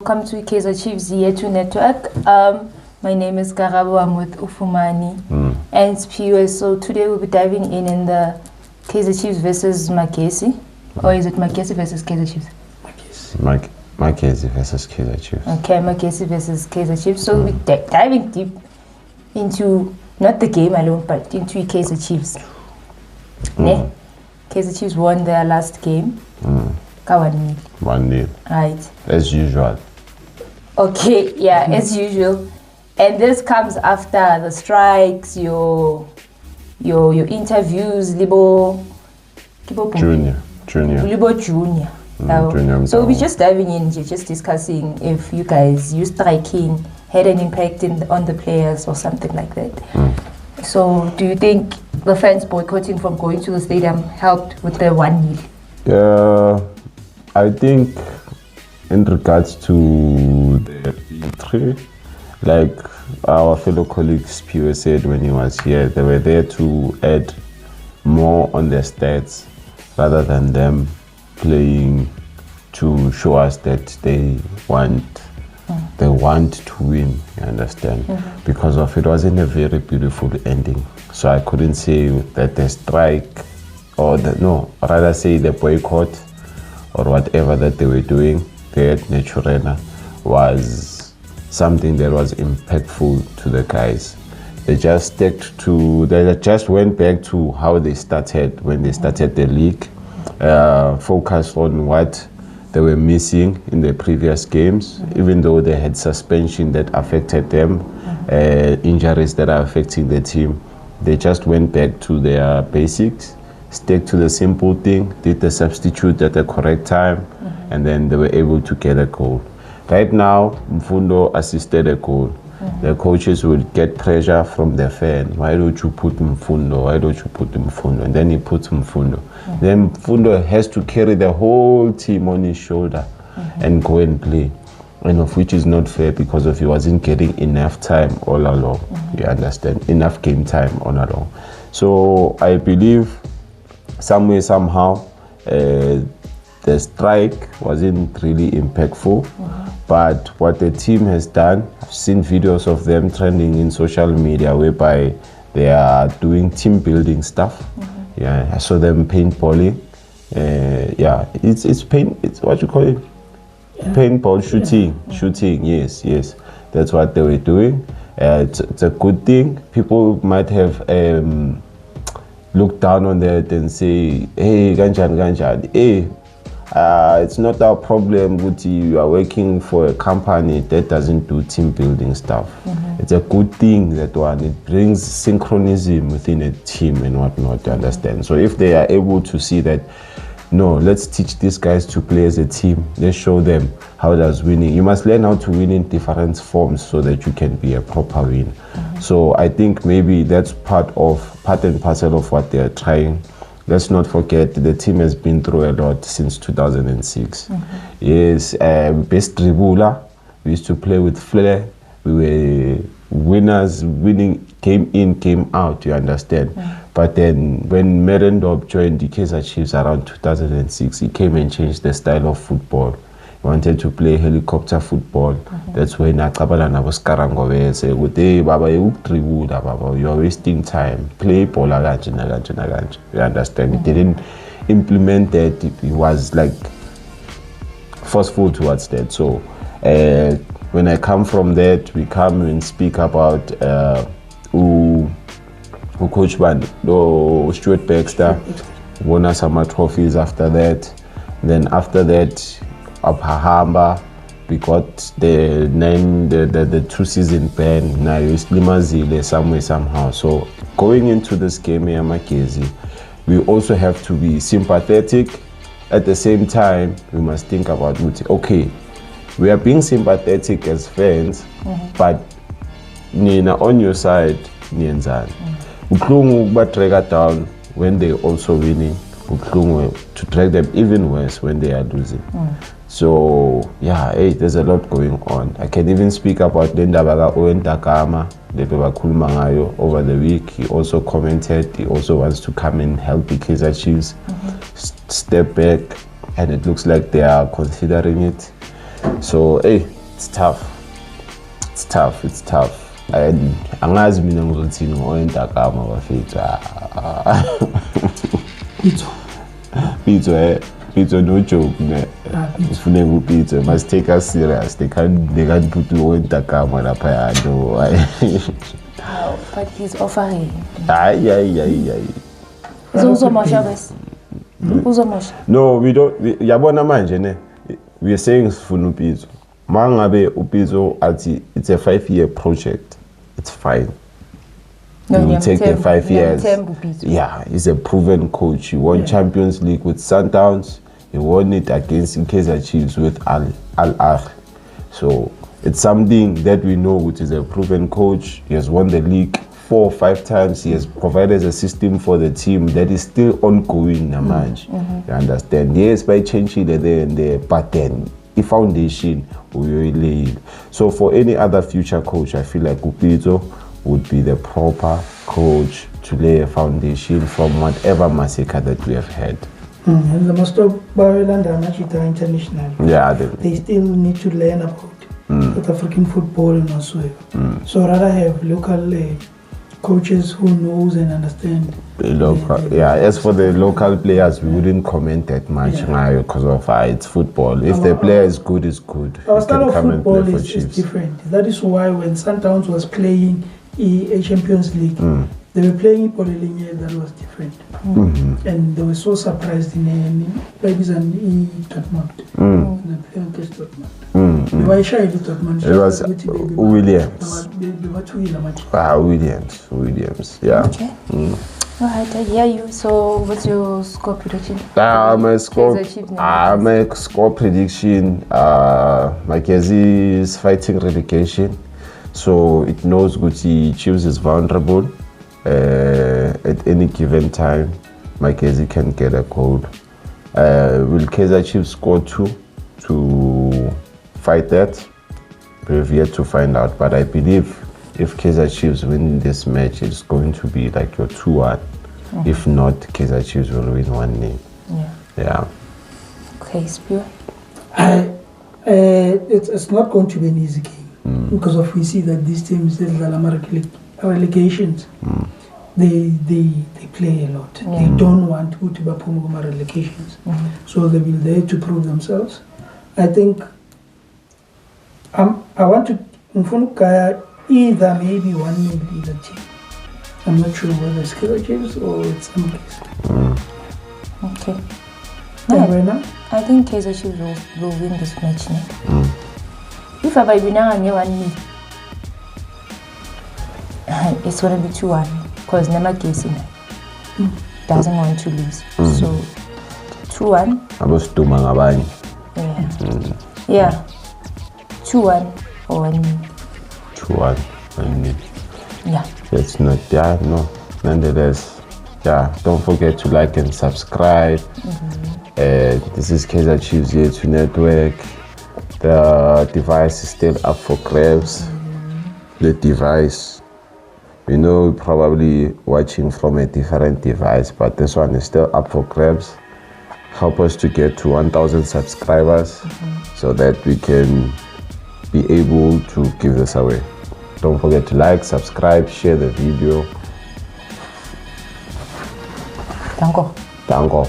welcome to KaizerChiefsYethuNetwork. My name is Karabo, I'm with Ufumani and it's PUS. So today we'll be diving in the Kaizer Chiefs versus Magesi. Or is it Magesi versus Kaizer Chiefs? Magesi versus Kaizer Chiefs. Okay, Magesi versus Kaizer Chiefs. So we'll be diving deep into, not the game alone, but into Kaizer Chiefs. Kaizer Chiefs won their last game. 1-0. Right. As usual. Okay, yeah, as usual. And this comes after the strikes, your interviews, Libo Junior. Libo Junior. So we're just diving in, just discussing if you guys, you striking had an impact on the players or something like that. So do you think the fans boycotting from going to the stadium helped with the 1-0? I think in regards to the victory, like our fellow colleagues Pio said when he was here, they were there to add more on their stats rather than them playing to show us that they want to win, you understand? Because of it wasn't a very beautiful ending. So I couldn't say that the strike rather say the boycott or whatever that they were doing there at Naturena was something that was impactful to the guys. They just went back to how they started when they started the league, focused on what they were missing in the previous games, even though they had suspension that affected them, injuries that are affecting the team. They just went back to their basics, stick to the simple thing, did the substitute at the correct time, and then they were able to get a goal. Right now, Mfundo assisted a goal. The coaches will get pressure from the fan. Why don't you put Mfundo? Why don't you put Mfundo? And then he puts Mfundo. Then Mfundo has to carry the whole team on his shoulder and go and play. And of which is not fair because he wasn't getting enough time all along. You understand? Enough game time all along. So I believe some way, somehow, the strike wasn't really impactful. But what the team has done, I've seen videos of them trending in social media whereby they are doing team building stuff. Yeah, I saw them paintballing. It's what you call it? Paintball shooting. Yes, that's what they were doing. It's a good thing. People might have looked down on that and say, hey, ganjan, hey, it's not our problem, Guti. You are working for a company that doesn't do team building stuff. It's a good thing, that one. It brings synchronism within a team and whatnot, you understand? So if they are able to see that, no, let's teach these guys to play as a team. Let's show them how does winning. You must learn how to win in different forms so that you can be a proper winner. So I think maybe that's part and parcel of what they are trying. Let's not forget the team has been through a lot since 2006. Yes, best dribbler. We used to play with flair. We were winners, winning came in, came out, you understand? But then when Merendorp joined the Kaizer Chiefs around 2006, he came and changed the style of football. He wanted to play helicopter football. That's when Akabalana was Karangove say, hey, Baba, you are wasting time. Play ball again. You understand? He didn't implement that. He was like forceful towards that. So when I come from that, we come and speak about who Coach Band, Stuart Baxter, won us some trophies after that. Then after that, Abhahamba, we got the 2-season ban. Now it's Limazile somewhere, somehow. So going into this game here, Magesi, we also have to be sympathetic. At the same time, we must think about, okay, we are being sympathetic as fans, but Nina, on your side, Nienzan. Uklungu but drag down when they're also winning. Uklungu to drag them even worse when they are losing. So yeah, there's a lot going on. I can even speak about Lendabaga Owen Takama, over the week. He also commented, he also wants to come and help the Kaizer Chiefs step back, and it looks like they are considering it. So It's tough. Angazi mina ngizothini ngoyentakama bafethu. Pizzo no joke ne. Ufune kupizza must take us serious. They can't put you oyentakama lapha no. But he's offering. No, we don't. Yabona manje ne. We are saying sifuna upizzo. Mangabe upizzo ati it's a 5-year project. It's fine. No, you take the 5 years. Yeah, he's a proven coach. He won Champions League with Sundowns. He won it against Kaizer Chiefs with Al Ahly. So it's something that we know, which is a proven coach. He has won the league 4 or 5 times. He has provided a system for the team that is still ongoing. You understand? Yes, by changing there and there, but then the foundation will lay. So for any other future coach, I feel like Upizzo would be the proper coach to lay a foundation from whatever massacre that we have had. And the most of Barreland and Machita international. Yeah, they still need to learn about South African football and also. So rather have local coaches who knows and understand. As for the local players, we wouldn't comment that much because of it's football. If the player is good, it's good. Our style of football is different. That is why when Sundowns was playing a Champions League, they were playing Polilinye that was different. And they were so surprised in Babies and Dortmund. They played against Dortmund. They were shy with Dortmund. It was Williams. Williams, yeah. Okay. Alright, I hear you. So what's your score prediction? My score prediction, Magesi is fighting relegation. So it knows Gucci Chiefs is vulnerable. At any given time, Magesi can get a goal. Will Kaizer Chiefs score 2 to fight that? We've yet to find out, but I believe if Kaizer Chiefs win this match, it's going to be like your 2-1. If not, Kaizer Chiefs will win 1-0. Yeah. Okay, Spear. It's not going to be an easy game because of we see that these teams, the relegations, they play a lot. They don't want to be relegations, so they will there to prove themselves. I think I want to either maybe 1-0 either team. I'm not sure whether it's Kaizer Chiefs or it's Amakhosi. Okay. I think Kaizer Chiefs will win this match now. If I win 1-0, it's going to be 2-1 because Magesi doesn't want to lose. So 2-1. Yeah. 2-1 or 1-0. 2-1, 1-0. Yeah. It's not, no. Nonetheless, don't forget to like and subscribe. This is Kaizer Chiefs YethuNetwork. The device is still up for grabs. The device, you're probably watching from a different device, but this one is still up for grabs. Help us to get to 1,000 subscribers so that we can be able to give this away. Don't forget to like, subscribe, share the video. Danko.